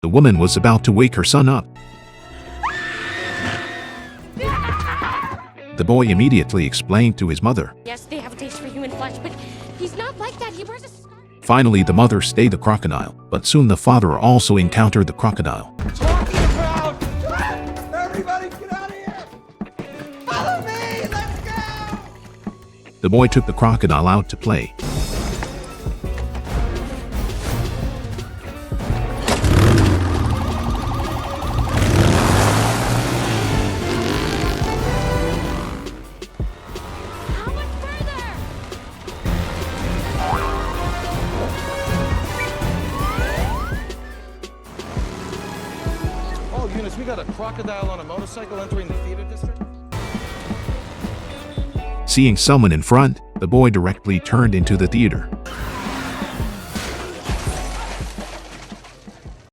The woman was about to wake her son up. The boy immediately explained to his mother. Yes, they have a taste for human flesh, but he's not like that. He wears a scarf. Finally, the mother stayed the crocodile, but soon the father also encountered the crocodile. Talking about! Everybody get out of here! Follow me! Let's go! The boy took the crocodile out to play. How much further? Oh, Eunice, we got a crocodile on a motorcycle entering the theater district? Seeing someone in front, the boy directly turned into the theater.